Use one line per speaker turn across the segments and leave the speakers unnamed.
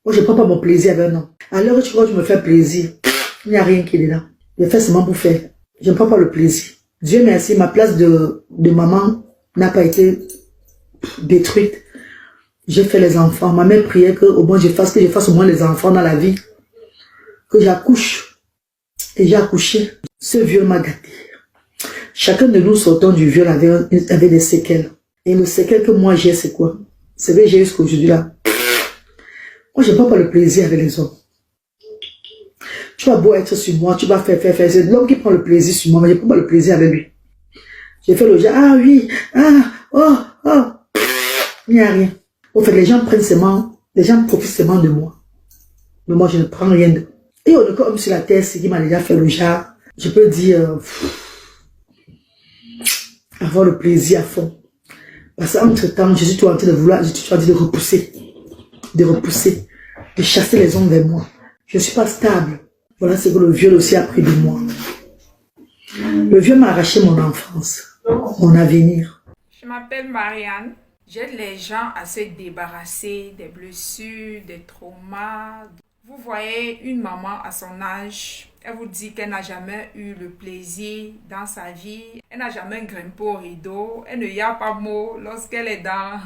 Moi, je ne prends pas mon plaisir avec un homme. À l'heure où tu crois que je me fais plaisir, il n'y a rien qui est là. Je fais seulement pour faire. Je ne prends pas le plaisir. Dieu merci, ma place de maman n'a pas été détruite. J'ai fait les enfants. Ma mère priait que au moins que je fasse au moins les enfants dans la vie. Que j'accouche. Et j'ai accouché. Ce viol m'a gâté. Chacun de nous sortant du viol avait des séquelles. Et le séquelle que moi j'ai, c'est quoi? C'est vrai, j'ai jusqu'à aujourd'hui là. Moi, je ne prends pas le plaisir avec les hommes. Tu vas beau être sur moi, tu vas faire. C'est l'homme qui prend le plaisir sur moi, mais je ne prends pas le plaisir avec lui. J'ai fait le jeu, ah oui, oh. Il n'y a rien. Au fait, les gens profitent seulement de moi. Mais moi, je ne prends rien d'eux. Et on est comme sur la terre, c'est qui m'a déjà fait le genre. Je peux dire, avoir le plaisir à fond. Parce qu'entre-temps, je suis tout en train de vouloir, je suis en train de repousser, de chasser les hommes vers moi. Je ne suis pas stable. Voilà ce que le viol aussi a pris de moi. Le viol m'a arraché mon enfance, mon avenir.
Je m'appelle Marianne. J'aide les gens à se débarrasser des blessures, des traumas. Vous voyez une maman à son âge, elle vous dit qu'elle n'a jamais eu le plaisir dans sa vie. Elle n'a jamais grimpé au rideau. Elle ne y a pas mot lorsqu'elle est dans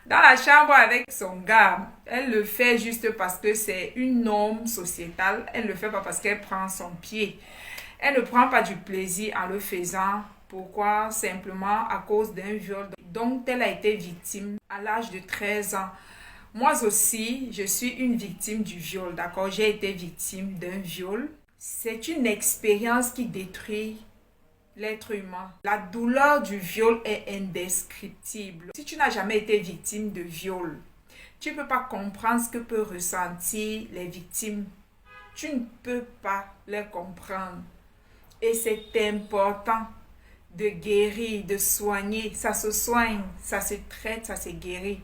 la chambre avec son gars. Elle le fait juste parce que c'est une norme sociétale. Elle ne le fait pas parce qu'elle prend son pied. Elle ne prend pas du plaisir en le faisant. Pourquoi? Simplement à cause d'un viol dont elle a été victime à l'âge de 13 ans. Moi aussi, je suis une victime du viol, d'accord? J'ai été victime d'un viol. C'est une expérience qui détruit l'être humain. La douleur du viol est indescriptible. Si tu n'as jamais été victime de viol, tu ne peux pas comprendre ce que peuvent ressentir les victimes. Tu ne peux pas les comprendre. Et c'est important de guérir, de soigner. Ça se soigne, ça se traite, ça se guérit.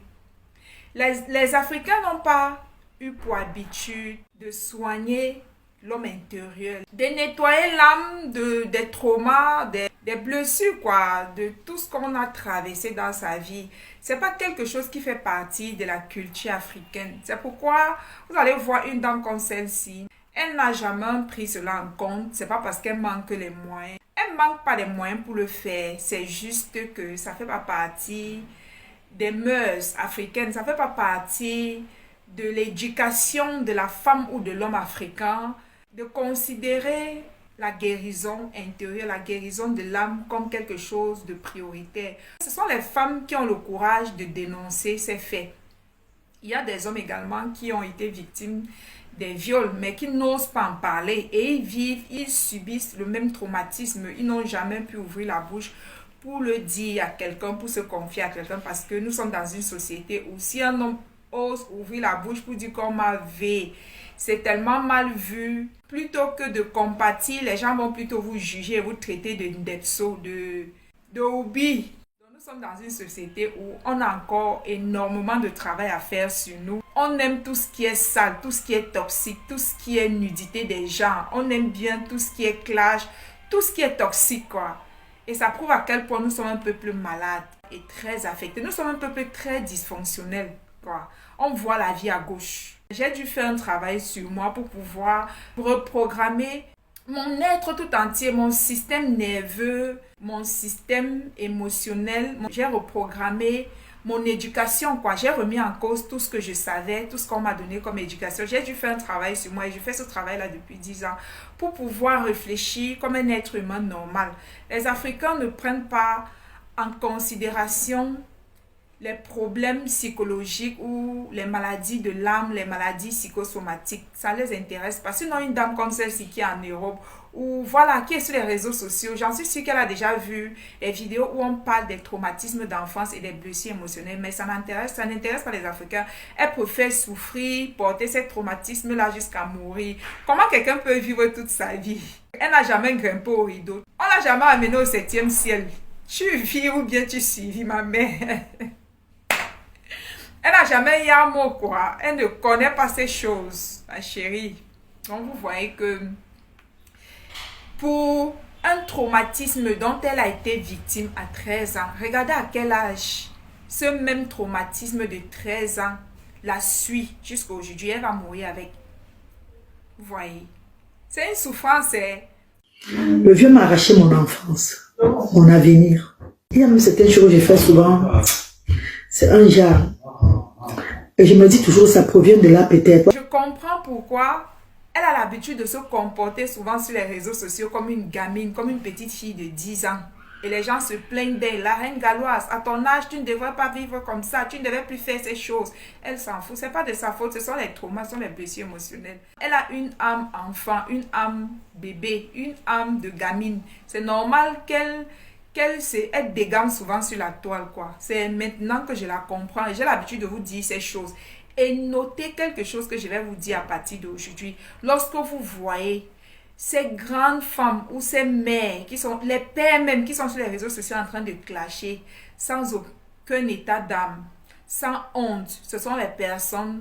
Les Africains n'ont pas eu pour habitude de soigner l'homme intérieur, de nettoyer l'âme des traumas, des blessures, quoi, de tout ce qu'on a traversé dans sa vie. C'est pas quelque chose qui fait partie de la culture africaine. C'est pourquoi vous allez voir une dame comme celle-ci. Elle n'a jamais pris cela en compte. C'est pas parce qu'elle manque les moyens. Elle manque pas les moyens pour le faire. C'est juste que ça fait pas partie des mœurs africaines. Ça fait pas partie de l'éducation de la femme ou de l'homme africain de considérer la guérison intérieure, la guérison de l'âme comme quelque chose de prioritaire. Ce sont les femmes qui ont le courage de dénoncer ces faits. Il y a des hommes également qui ont été victimes des viols, mais qui n'osent pas en parler et ils subissent le même traumatisme. Ils n'ont jamais pu ouvrir la bouche pour le dire à quelqu'un, pour se confier à quelqu'un, parce que nous sommes dans une société où si un homme ose ouvrir la bouche pour dire qu'on m'a vu, c'est tellement mal vu. Plutôt que de compatir, les gens vont plutôt vous juger et vous traiter d'être sot, de hobby. Nous sommes dans une société où on a encore énormément de travail à faire sur nous. On aime tout ce qui est sale, tout ce qui est toxique, tout ce qui est nudité des gens. On aime bien tout ce qui est clash, tout ce qui est toxique, quoi. Et ça prouve à quel point nous sommes un peuple malade et très affecté. Nous sommes un peuple très dysfonctionnel, quoi. On voit la vie à gauche. J'ai dû faire un travail sur moi pour pouvoir reprogrammer mon être tout entier, mon système nerveux, mon système émotionnel. J'ai reprogrammé mon éducation, quoi. J'ai remis en cause tout ce que je savais, tout ce qu'on m'a donné comme éducation. J'ai dû faire un travail sur moi et je fais ce travail-là depuis 10 ans pour pouvoir réfléchir comme un être humain normal. Les Africains ne prennent pas en considération les problèmes psychologiques ou les maladies de l'âme, les maladies psychosomatiques. Ça les intéresse pas. Sinon, une dame comme celle-ci qui est en Europe, ou voilà, qui est sur les réseaux sociaux, j'en suis sûre qu'elle a déjà vu les vidéos où on parle des traumatismes d'enfance et des blessures émotionnelles, mais ça n'intéresse pas les Africains. Elle préfère souffrir, porter ces traumatismes-là jusqu'à mourir. Comment quelqu'un peut vivre toute sa vie? Elle n'a jamais grimpé au rideau. On l'a jamais amenée au 7e ciel. Tu vis ou bien tu suivis ma mère? Elle n'a jamais eu un mot, quoi. Elle ne connaît pas ces choses, ma chérie. Donc, vous voyez que pour un traumatisme dont elle a été victime à 13 ans, regardez à quel âge ce même traumatisme de 13 ans la suit jusqu'à aujourd'hui. Elle va mourir avec. Vous voyez, c'est une souffrance.
Le vieux m'a arraché mon enfance, mon avenir. Il y a même certaines choses que j'ai fait souvent. C'est un genre. Et je me dis toujours, ça provient de là peut-être.
Je comprends pourquoi elle a l'habitude de se comporter souvent sur les réseaux sociaux comme une gamine, comme une petite fille de 10 ans. Et les gens se plaignent d'elle. La reine galloise, à ton âge, tu ne devrais pas vivre comme ça. Tu ne devrais plus faire ces choses. Elle s'en fout. Ce n'est pas de sa faute. Ce sont les traumas, ce sont les blessures émotionnelles. Elle a une âme enfant, une âme bébé, une âme de gamine. C'est normal qu'elle dégamme souvent sur la toile, quoi. C'est maintenant que je la comprends et j'ai l'habitude de vous dire ces choses. Et notez quelque chose que je vais vous dire à partir d'aujourd'hui. Lorsque vous voyez ces grandes femmes ou ces mères, qui sont les pères même, qui sont sur les réseaux sociaux en train de clasher, sans aucun état d'âme, sans honte, ce sont les personnes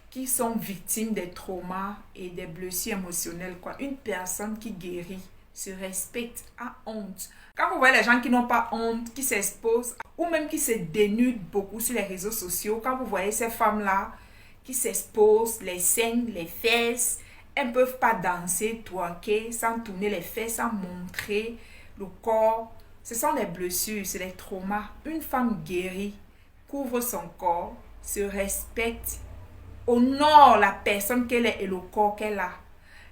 qui sont victimes des traumas et des blessures émotionnelles, quoi. Une personne qui guérit, se respecte, a honte. Quand vous voyez les gens qui n'ont pas honte, qui s'exposent, ou même qui se dénudent beaucoup sur les réseaux sociaux, quand vous voyez ces femmes-là qui s'exposent, les seins, les fesses, elles ne peuvent pas danser, twerker, sans tourner les fesses, sans montrer le corps. Ce sont les blessures, c'est les traumas. Une femme guérie couvre son corps, se respecte, honore la personne qu'elle est et le corps qu'elle a.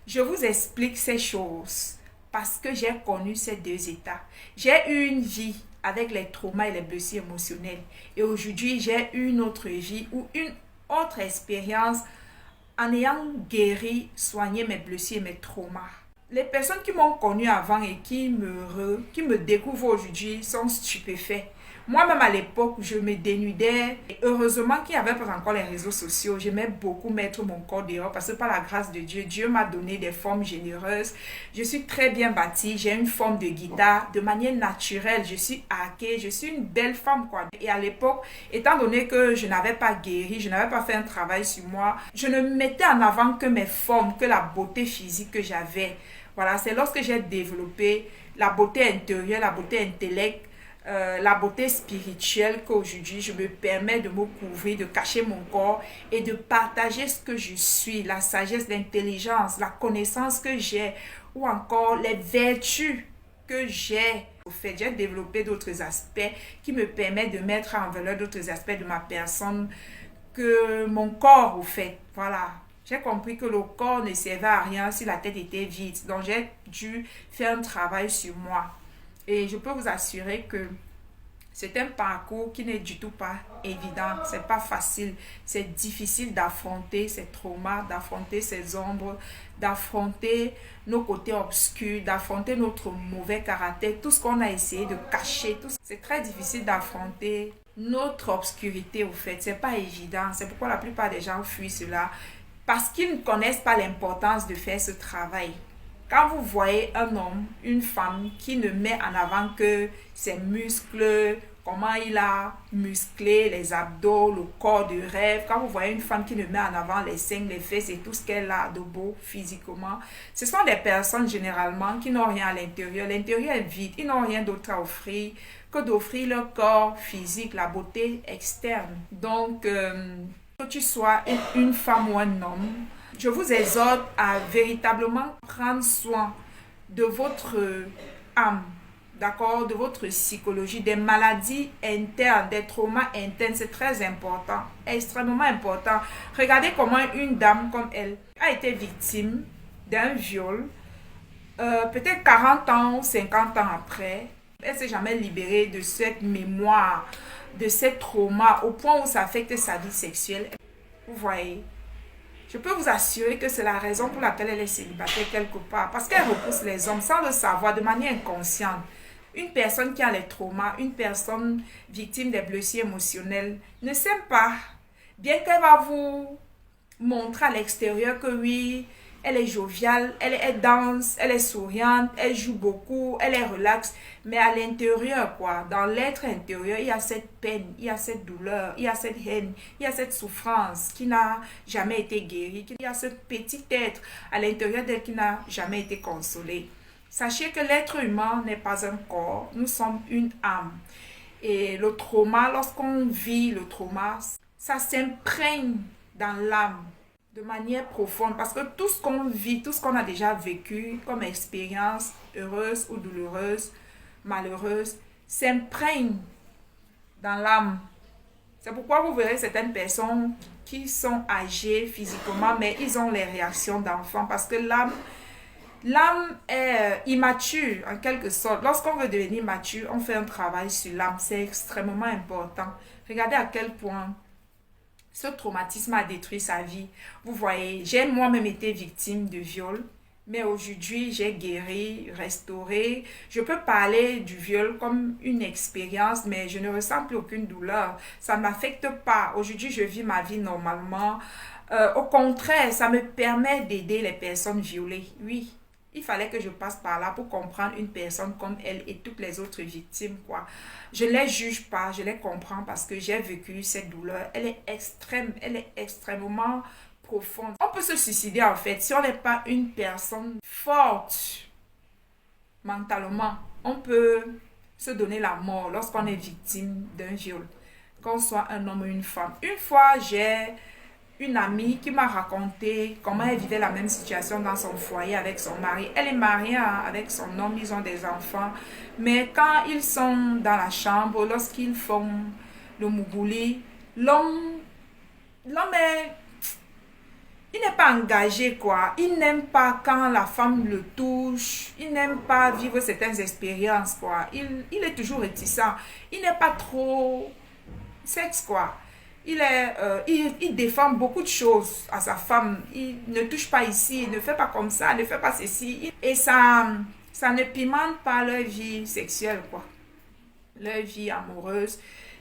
Je vous explique ces choses parce que j'ai connu ces deux états. J'ai eu une vie avec les traumas et les blessures émotionnelles. Et aujourd'hui, j'ai une autre vie ou une autre expérience en ayant guéri, soigné mes blessures et mes traumas. Les personnes qui m'ont connu avant et qui me découvrent aujourd'hui sont stupéfaits. Moi-même à l'époque, je me dénudais. Et heureusement qu'il n'y avait pas encore les réseaux sociaux. J'aimais beaucoup mettre mon corps dehors parce que par la grâce de Dieu, Dieu m'a donné des formes généreuses. Je suis très bien bâtie. J'ai une forme de guitare. De manière naturelle, je suis hackée. Je suis une belle femme, quoi. Et à l'époque, étant donné que je n'avais pas guéri, je n'avais pas fait un travail sur moi, je ne mettais en avant que mes formes, que la beauté physique que j'avais. Voilà, c'est lorsque j'ai développé la beauté intérieure, la beauté intellectuelle, la beauté spirituelle qu'aujourd'hui je me permets de me couvrir, de cacher mon corps et de partager ce que je suis, la sagesse, l'intelligence, la connaissance que j'ai ou encore les vertus que j'ai. Au fait, j'ai développé d'autres aspects qui me permettent de mettre en valeur d'autres aspects de ma personne que mon corps, au fait. Voilà. J'ai compris que le corps ne servait à rien si la tête était vide. Donc, j'ai dû faire un travail sur moi. Et je peux vous assurer que c'est un parcours qui n'est du tout pas évident. C'est pas facile. C'est difficile d'affronter ces traumas, d'affronter ces ombres, d'affronter nos côtés obscurs, d'affronter notre mauvais caractère, tout ce qu'on a essayé de cacher. C'est très difficile d'affronter notre obscurité, au fait. C'est pas évident. C'est pourquoi la plupart des gens fuient cela. Parce qu'ils ne connaissent pas l'importance de faire ce travail. Quand vous voyez un homme, une femme qui ne met en avant que ses muscles, comment il a musclé les abdos, le corps de rêve, quand vous voyez une femme qui ne met en avant les seins, les fesses et tout ce qu'elle a de beau physiquement, ce sont des personnes généralement qui n'ont rien à l'intérieur. L'intérieur est vide, ils n'ont rien d'autre à offrir que d'offrir leur corps physique, la beauté externe. Donc, que tu sois une femme ou un homme, je vous exhorte à véritablement prendre soin de votre âme, d'accord, de votre psychologie, des maladies internes, des traumas internes. C'est très important, extrêmement important. Regardez comment une dame comme elle a été victime d'un viol, peut-être 40 ans ou 50 ans après. Elle ne s'est jamais libérée de cette mémoire, de ces traumas, au point où ça affecte sa vie sexuelle. Vous voyez? Je peux vous assurer que c'est la raison pour laquelle elle est célibataire quelque part. Parce qu'elle repousse les hommes sans le savoir, de manière inconsciente. Une personne qui a les traumas, une personne victime des blessures émotionnelles, ne s'aime pas. Bien qu'elle va vous montrer à l'extérieur que oui, elle est joviale, elle danse, elle est souriante, elle joue beaucoup, elle est relaxe. Mais à l'intérieur, quoi, dans l'être intérieur, il y a cette peine, il y a cette douleur, il y a cette haine, il y a cette souffrance qui n'a jamais été guérie. Il y a ce petit être à l'intérieur d'elle qui n'a jamais été consolé. Sachez que l'être humain n'est pas un corps, nous sommes une âme. Et le trauma, lorsqu'on vit le trauma, ça s'imprègne dans l'âme de manière profonde parce que tout ce qu'on vit, tout ce qu'on a déjà vécu comme expérience, heureuse ou douloureuse, malheureuse, s'imprègne dans l'âme. C'est pourquoi vous verrez certaines personnes qui sont âgées physiquement, mais ils ont les réactions d'enfants parce que l'âme est immature en quelque sorte. Lorsqu'on veut devenir mature, on fait un travail sur l'âme. C'est extrêmement important. Regardez à quel point ce traumatisme a détruit sa vie. Vous voyez, j'ai moi-même été victime de viol, mais aujourd'hui, j'ai guéri, restauré. Je peux parler du viol comme une expérience, mais je ne ressens plus aucune douleur. Ça ne m'affecte pas. Aujourd'hui, je vis ma vie normalement. Au contraire, ça me permet d'aider les personnes violées. Oui, il fallait que je passe par là pour comprendre une personne comme elle et toutes les autres victimes, quoi. Je ne les juge pas, je les comprends parce que j'ai vécu cette douleur. Elle est extrême, elle est extrêmement profonde. On peut se suicider en fait si on n'est pas une personne forte mentalement. On peut se donner la mort lorsqu'on est victime d'un viol, qu'on soit un homme ou une femme. Une fois, j'ai une amie qui m'a raconté comment elle vivait la même situation dans son foyer avec son mari. Elle est mariée avec son homme, ils ont des enfants. Mais quand ils sont dans la chambre, lorsqu'ils font le mougouli, l'homme est... Il n'est pas engagé, quoi. Il n'aime pas quand la femme le touche. Il n'aime pas vivre certaines expériences, quoi. Il est toujours réticent. Il n'est pas trop sexe, quoi. Il défend beaucoup de choses à sa femme. Il ne touche pas ici, ne fait pas comme ça, ne fait pas ceci. Et ça ne pimente pas leur vie sexuelle, quoi. Leur vie amoureuse.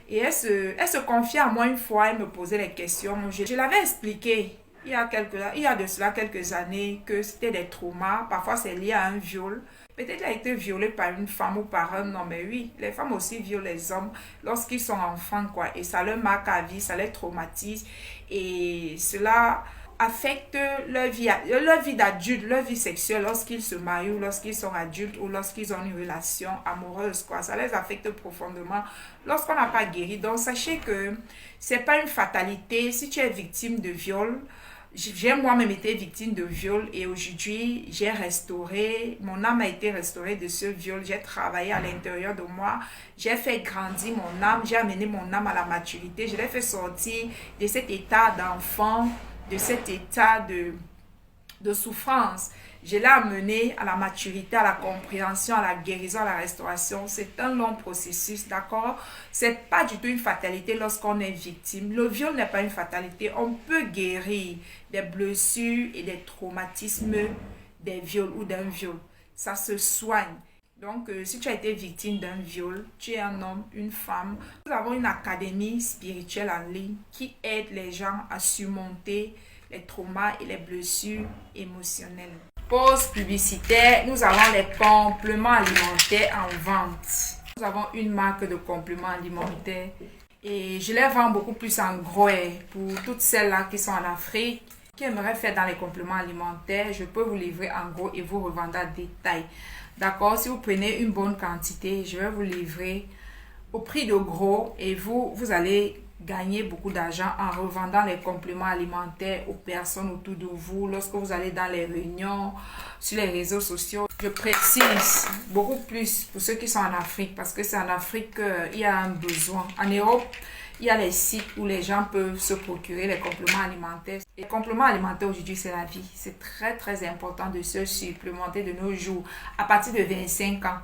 Et elle se confiait à moi une fois, elle me posait les questions. Je l'avais expliqué il y a de cela quelques années que c'était des traumas. Parfois, c'est lié à un viol. Peut-être qu'elle a été violée par une femme ou par un homme, mais oui, les femmes aussi violent les hommes lorsqu'ils sont enfants, quoi. Et ça leur marque à vie, ça les traumatise. Et cela affecte leur vie d'adulte, leur vie sexuelle lorsqu'ils se marient ou lorsqu'ils sont adultes ou lorsqu'ils ont une relation amoureuse, quoi. Ça les affecte profondément lorsqu'on n'a pas guéri. Donc, sachez que c'est pas une fatalité. Si tu es victime de viol, j'ai moi-même été victime de viol et aujourd'hui, j'ai restauré, mon âme a été restaurée de ce viol. J'ai travaillé à l'intérieur de moi, j'ai fait grandir mon âme, j'ai amené mon âme à la maturité, je l'ai fait sortir de cet état d'enfant, de cet état de souffrance. Je l'ai amené à la maturité, à la compréhension, à la guérison, à la restauration. C'est un long processus, d'accord? C'est pas du tout une fatalité lorsqu'on est victime. Le viol n'est pas une fatalité. On peut guérir des blessures et des traumatismes des viols ou d'un viol. Ça se soigne. Donc, si tu as été victime d'un viol, tu es un homme, une femme. Nous avons une académie spirituelle en ligne qui aide les gens à surmonter les traumas et les blessures émotionnelles. Pause publicitaire, nous avons les compléments alimentaires en vente. Nous avons une marque de compléments alimentaires et je les vends beaucoup plus en gros pour toutes celles-là qui sont en Afrique, qui aimeraient faire dans les compléments alimentaires. Je peux vous livrer en gros et vous revendre à détail. D'accord, si vous prenez une bonne quantité, je vais vous livrer au prix de gros et vous allez gagner beaucoup d'argent en revendant les compléments alimentaires aux personnes autour de vous lorsque vous allez dans les réunions, sur les réseaux sociaux. Je précise beaucoup plus pour ceux qui sont en Afrique parce que c'est en Afrique qu'il y a un besoin. En Europe, il y a les sites où les gens peuvent se procurer les compléments alimentaires. Les compléments alimentaires aujourd'hui, c'est la vie. C'est très très important de se supplémenter de nos jours. À partir de 25 ans,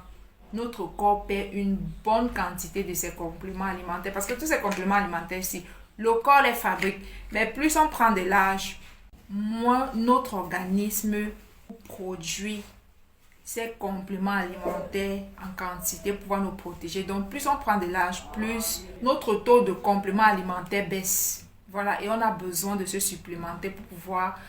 notre corps perd une bonne quantité de ces compléments alimentaires. Parce que tous ces compléments alimentaires, si le corps les fabrique, mais plus on prend de l'âge, moins notre organisme produit ces compléments alimentaires en quantité pour pouvoir nous protéger. Donc, plus on prend de l'âge, plus notre taux de compléments alimentaires baisse. Voilà, et on a besoin de se supplémenter pour pouvoir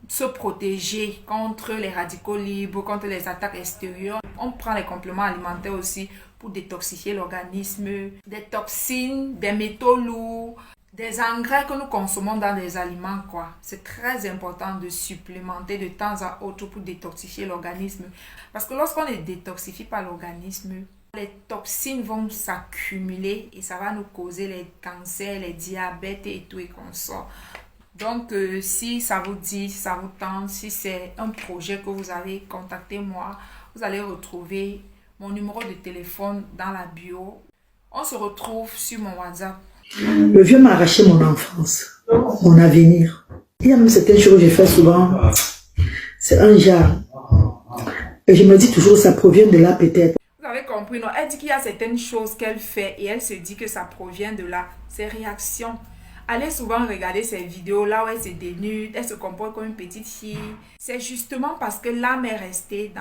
se protéger contre les radicaux libres, contre les attaques extérieures. On prend les compléments alimentaires aussi pour détoxifier l'organisme, des toxines, des métaux lourds, des engrais que nous consommons dans les aliments, quoi. C'est très important de supplémenter de temps à autre pour détoxifier l'organisme. Parce que lorsqu'on est détoxifié par l'organisme, Les toxines vont s'accumuler et ça va nous causer les cancers, les diabètes et tout et consorts. Donc, si ça vous dit, si ça vous tente, si c'est un projet que vous avez, contactez-moi. Vous allez retrouver mon numéro de téléphone dans la bio. On se retrouve sur mon WhatsApp.
Le vieux m'a arraché mon enfance, mon avenir. Il y a même certaines choses que j'ai fait souvent. C'est un genre. Et je me dis toujours, ça provient de là peut-être.
Vous avez compris, non? Elle dit qu'il y a certaines choses qu'elle fait et elle se dit que ça provient de là. Ses réactions. Allez souvent regarder ces vidéos là où elle se dénude, elle se comporte comme une petite fille. C'est justement parce que l'âme est restée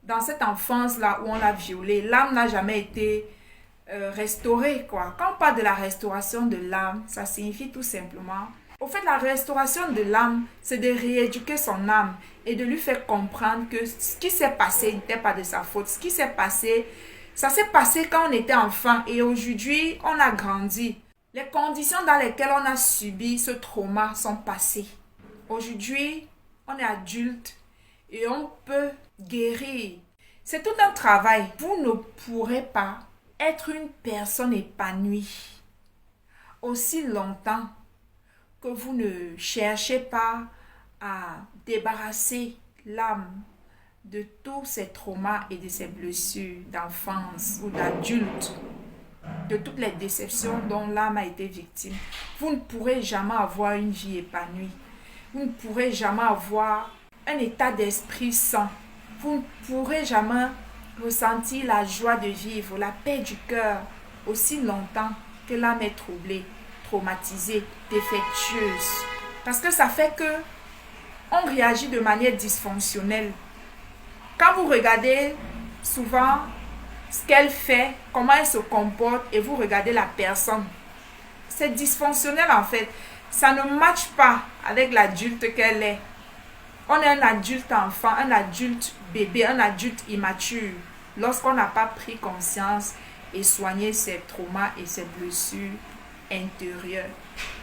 dans cette enfance là où on l'a violée. L'âme n'a jamais été restaurée, quoi. Quand on parle de la restauration de l'âme, ça signifie tout simplement... Au fait, la restauration de l'âme, c'est de rééduquer son âme et de lui faire comprendre que ce qui s'est passé n'était pas de sa faute. Ce qui s'est passé, ça s'est passé quand on était enfant et aujourd'hui, on a grandi. Les conditions dans lesquelles on a subi ce trauma sont passées. Aujourd'hui, on est adulte et on peut guérir. C'est tout un travail. Vous ne pourrez pas être une personne épanouie aussi longtemps que vous ne cherchez pas à débarrasser l'âme de tous ces traumas et de ces blessures d'enfance ou d'adulte, de toutes les déceptions dont l'âme a été victime. Vous ne pourrez jamais avoir une vie épanouie. Vous ne pourrez jamais avoir un état d'esprit sain. Vous ne pourrez jamais ressentir la joie de vivre, la paix du cœur, aussi longtemps que l'âme est troublée, traumatisée, défectueuse. Parce que ça fait que on réagit de manière dysfonctionnelle. Quand vous regardez souvent ce qu'elle fait, comment elle se comporte et vous regardez la personne, c'est dysfonctionnel en fait. Ça ne matche pas avec l'adulte qu'elle est. On est un adulte enfant, un adulte bébé, un adulte immature. Lorsqu'on n'a pas pris conscience et soigné ses traumas et ses blessures intérieures.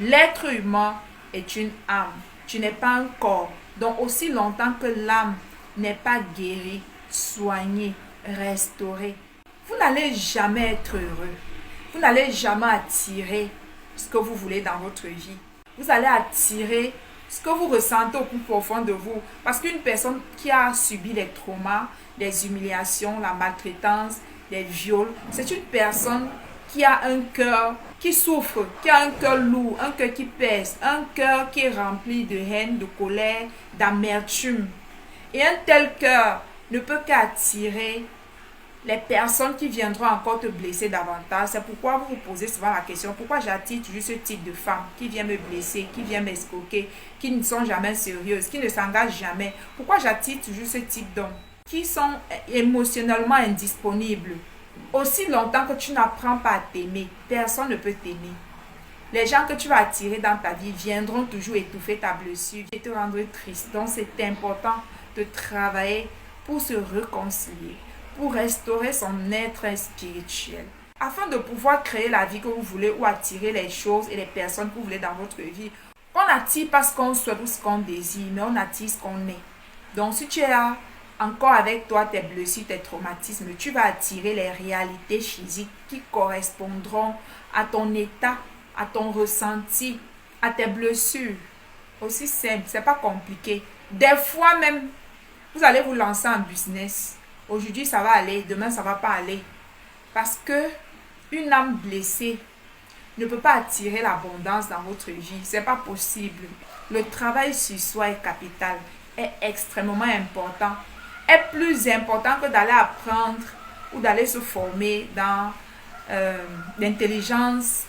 L'être humain est une âme. Tu n'es pas un corps. Donc aussi longtemps que l'âme n'est pas guérie, soignée, restaurée, vous n'allez jamais être heureux. Vous n'allez jamais attirer ce que vous voulez dans votre vie. Vous allez attirer ce que vous ressentez au plus profond de vous. Parce qu'une personne qui a subi les traumas, les humiliations, la maltraitance, les viols, c'est une personne qui a un cœur qui souffre, qui a un cœur lourd, un cœur qui pèse, un cœur qui est rempli de haine, de colère, d'amertume. Et un tel cœur ne peut qu'attirer les personnes qui viendront encore te blesser davantage. C'est pourquoi vous vous posez souvent la question, pourquoi j'attire toujours ce type de femmes qui vient me blesser, qui vient m'escroquer, qui ne sont jamais sérieuses, qui ne s'engagent jamais. Pourquoi j'attire toujours ce type d'hommes qui sont émotionnellement indisponibles. Aussi longtemps que tu n'apprends pas à t'aimer, personne ne peut t'aimer. Les gens que tu vas attirer dans ta vie viendront toujours étouffer ta blessure et te rendre triste. Donc c'est important de travailler pour se réconcilier, pour restaurer son être spirituel, afin de pouvoir créer la vie que vous voulez ou attirer les choses et les personnes que vous voulez dans votre vie. On n'attire pas ce qu'on souhaite ou ce qu'on désire, mais on attire ce qu'on est. Donc si tu es là, encore avec toi, tes blessures, tes traumatismes, tu vas attirer les réalités physiques qui correspondront à ton état, à ton ressenti, à tes blessures. Aussi simple, c'est pas compliqué. Des fois même, vous allez vous lancer en business. Aujourd'hui, ça va aller, demain, ça va pas aller. Parce que une âme blessée ne peut pas attirer l'abondance dans votre vie. C'est pas possible. Le travail sur soi est capital, est extrêmement important. Est plus important que d'aller apprendre ou d'aller se former dans l'intelligence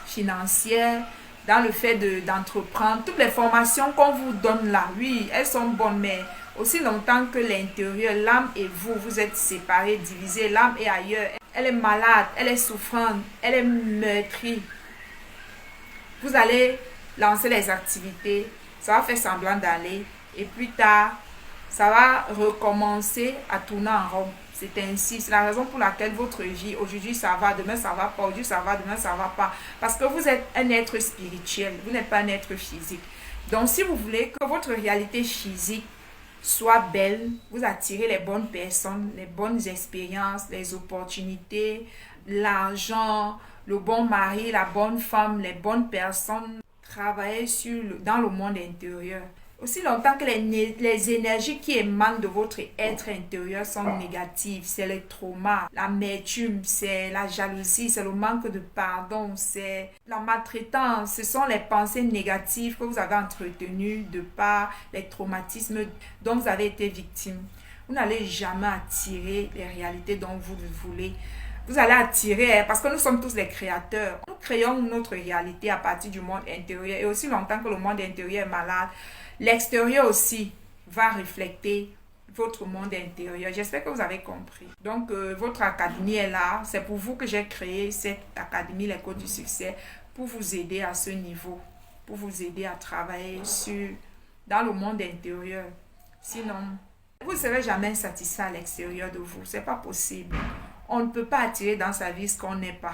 financière, dans le fait d'entreprendre. Toutes les formations qu'on vous donne là, oui, elles sont bonnes, mais aussi longtemps que l'intérieur, l'âme et vous, vous êtes séparés, divisés, l'âme est ailleurs, elle est malade, elle est souffrante, elle est meurtrie. Vous allez lancer les activités, ça va faire semblant d'aller, et plus tard, ça va recommencer à tourner en rond. C'est ainsi, c'est la raison pour laquelle votre vie, aujourd'hui ça va, demain ça va pas, aujourd'hui ça va, demain ça va pas. Parce que vous êtes un être spirituel, vous n'êtes pas un être physique. Donc si vous voulez que votre réalité physique Sois belle, vous attirez les bonnes personnes, les bonnes expériences, les opportunités, l'argent, le bon mari, la bonne femme, les bonnes personnes. Travaillez dans le monde intérieur. Aussi longtemps que les énergies qui émanent de votre être intérieur sont négatives, c'est le trauma, l'amertume, c'est la jalousie, c'est le manque de pardon, c'est la maltraitance, ce sont les pensées négatives que vous avez entretenues de par les traumatismes dont vous avez été victime. Vous n'allez jamais attirer les réalités dont vous voulez. Vous allez attirer, parce que nous sommes tous les créateurs. Nous créons notre réalité à partir du monde intérieur. Et aussi longtemps que le monde intérieur est malade, l'extérieur aussi va refléter votre monde intérieur. J'espère que vous avez compris. Donc, votre académie est là. C'est pour vous que j'ai créé cette académie, les codes du succès, pour vous aider à ce niveau, pour vous aider à travailler dans le monde intérieur. Sinon, vous ne serez jamais satisfait à l'extérieur de vous. Ce n'est pas possible. On ne peut pas attirer dans sa vie ce qu'on n'est pas.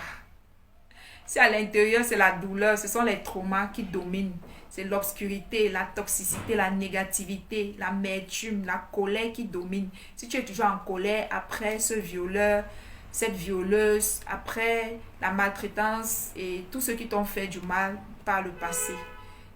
Si à l'intérieur, c'est la douleur, ce sont les traumas qui dominent. C'est l'obscurité, la toxicité, la négativité, l'amertume, la colère qui domine. Si tu es toujours en colère après ce violeur, cette violeuse, après la maltraitance et tous ceux qui t'ont fait du mal par le passé,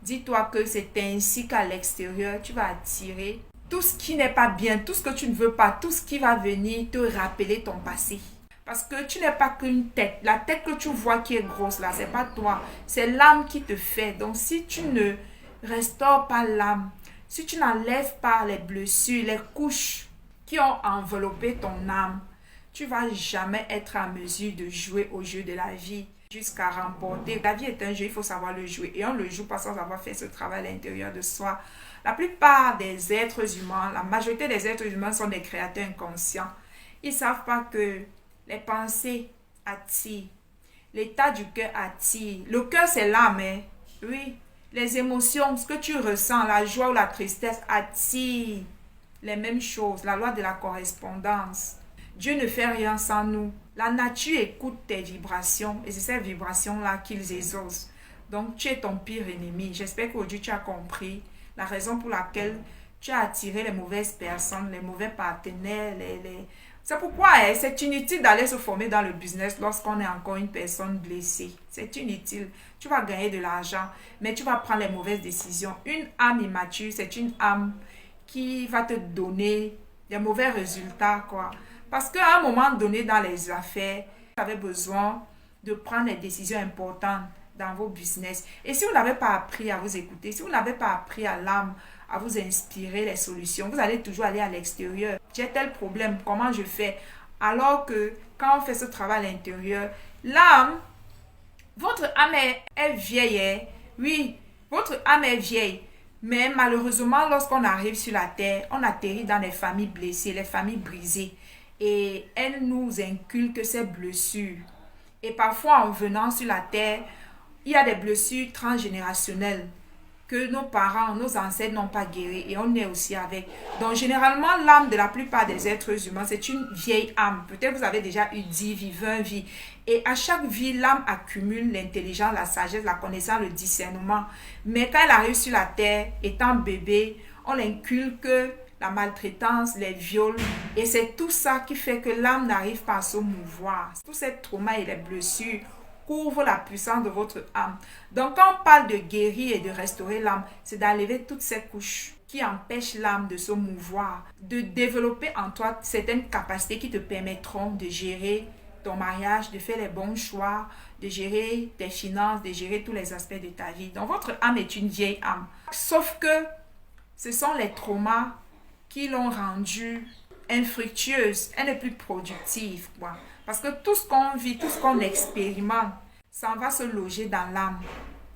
dis-toi que c'est ainsi qu'à l'extérieur, tu vas attirer tout ce qui n'est pas bien, tout ce que tu ne veux pas, tout ce qui va venir te rappeler ton passé. Parce que tu n'es pas qu'une tête. La tête que tu vois qui est grosse là, c'est pas toi. C'est l'âme qui te fait. Donc si tu ne restaures pas l'âme, si tu n'enlèves pas les blessures, les couches qui ont enveloppé ton âme, tu vas jamais être en mesure de jouer au jeu de la vie jusqu'à remporter. La vie est un jeu, il faut savoir le jouer. Et on ne le joue pas sans avoir fait ce travail à l'intérieur de soi. La plupart des êtres humains, la majorité des êtres humains sont des créateurs inconscients. Ils ne savent pas que les pensées attirent, l'état du cœur attire. Le cœur, c'est l'âme, hein? Oui. Les émotions, ce que tu ressens, la joie ou la tristesse attirent les mêmes choses. La loi de la correspondance. Dieu ne fait rien sans nous. La nature écoute tes vibrations et c'est ces vibrations-là qu'ils exaucent. Donc, tu es ton pire ennemi. J'espère qu'aujourd'hui, tu as compris la raison pour laquelle tu as attiré les mauvaises personnes, les mauvais partenaires. C'est pourquoi c'est inutile d'aller se former dans le business lorsqu'on est encore une personne blessée. C'est inutile. Tu vas gagner de l'argent, mais tu vas prendre les mauvaises décisions. Une âme immature, c'est une âme qui va te donner des mauvais résultats, quoi. Parce qu'à un moment donné dans les affaires, vous avez besoin de prendre des décisions importantes dans vos business. Et si vous n'avez pas appris à vous écouter, si vous n'avez pas appris à l'âme, à vous inspirer les solutions, vous allez toujours aller à l'extérieur. J'ai tel problème, comment je fais? Alors que quand on fait ce travail à l'intérieur, l'âme, votre âme est vieille, hein? Oui, votre âme est vieille. Mais malheureusement, lorsqu'on arrive sur la terre, on atterrit dans les familles blessées, les familles brisées. Et elles nous inculquent ces blessures. Et parfois, en venant sur la terre, il y a des blessures transgénérationnelles que nos parents, nos ancêtres n'ont pas guéri et on est aussi avec. Donc, généralement, l'âme de la plupart des êtres humains, c'est une vieille âme. Peut-être vous avez déjà eu 10 vies, 20 vies. Et à chaque vie, l'âme accumule l'intelligence, la sagesse, la connaissance, le discernement. Mais quand elle arrive sur la terre, étant bébé, on l'inculque la maltraitance, les viols. Et c'est tout ça qui fait que l'âme n'arrive pas à se mouvoir. Tous ces traumas et les blessures couvre la puissance de votre âme. Donc, quand on parle de guérir et de restaurer l'âme, c'est d'enlever toutes ces couches qui empêchent l'âme de se mouvoir, de développer en toi certaines capacités qui te permettront de gérer ton mariage, de faire les bons choix, de gérer tes finances, de gérer tous les aspects de ta vie. Donc, votre âme est une vieille âme. Sauf que ce sont les traumas qui l'ont rendue infructueuse, elle n'est plus productive, quoi. Parce que tout ce qu'on vit, tout ce qu'on expérimente, ça va se loger dans l'âme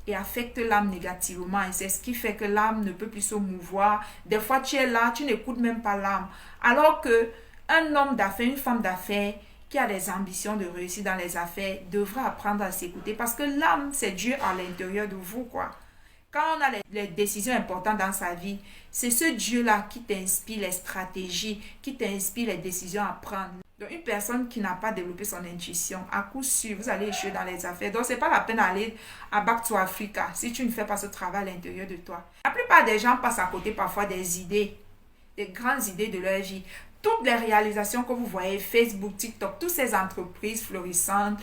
et affecte l'âme négativement. Et c'est ce qui fait que l'âme ne peut plus se mouvoir. Des fois, tu es là, tu n'écoutes même pas l'âme. Alors que un homme d'affaires, une femme d'affaires qui a des ambitions de réussir dans les affaires devra apprendre à s'écouter. Parce que l'âme, c'est Dieu à l'intérieur de vous, quoi. Quand on a les décisions importantes dans sa vie, c'est ce Dieu-là qui t'inspire les stratégies, qui t'inspire les décisions à prendre. Donc, une personne qui n'a pas développé son intuition, à coup sûr, vous allez échouer dans les affaires. Donc, ce n'est pas la peine d'aller à Back to Africa si tu ne fais pas ce travail à l'intérieur de toi. La plupart des gens passent à côté parfois des idées des grandes idées de leur vie. Toutes les réalisations que vous voyez, Facebook, TikTok, toutes ces entreprises florissantes,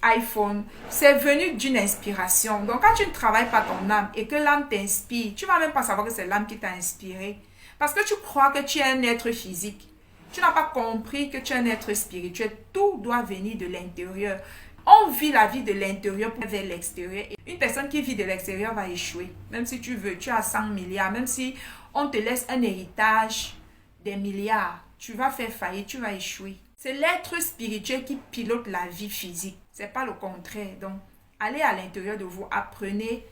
iPhone, c'est venu d'une inspiration. Donc, quand tu ne travailles pas ton âme et que l'âme t'inspire, tu ne vas même pas savoir que c'est l'âme qui t'a inspiré. Parce que tu crois que tu es un être physique. Tu n'as pas compris que tu es un être spirituel. Tout doit venir de l'intérieur. On vit la vie de l'intérieur vers l'extérieur. Une personne qui vit de l'extérieur va échouer. Même si tu veux, tu as 100 milliards, même si on te laisse un héritage des milliards, tu vas faire faillite, tu vas échouer. C'est l'être spirituel qui pilote la vie physique. C'est pas le contraire. Donc, allez à l'intérieur de vous, apprenez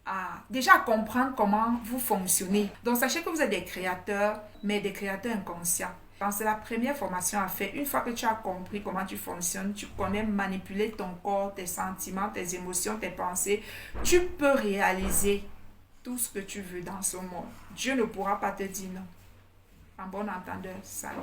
à déjà comprendre comment vous fonctionnez. Donc, sachez que vous êtes des créateurs, mais des créateurs inconscients. Donc, c'est la première formation à faire. Une fois que tu as compris comment tu fonctionnes, tu connais manipuler ton corps, tes sentiments, tes émotions, tes pensées, tu peux réaliser tout ce que tu veux dans ce monde. Dieu ne pourra pas te dire non. En bon entendeur, salut.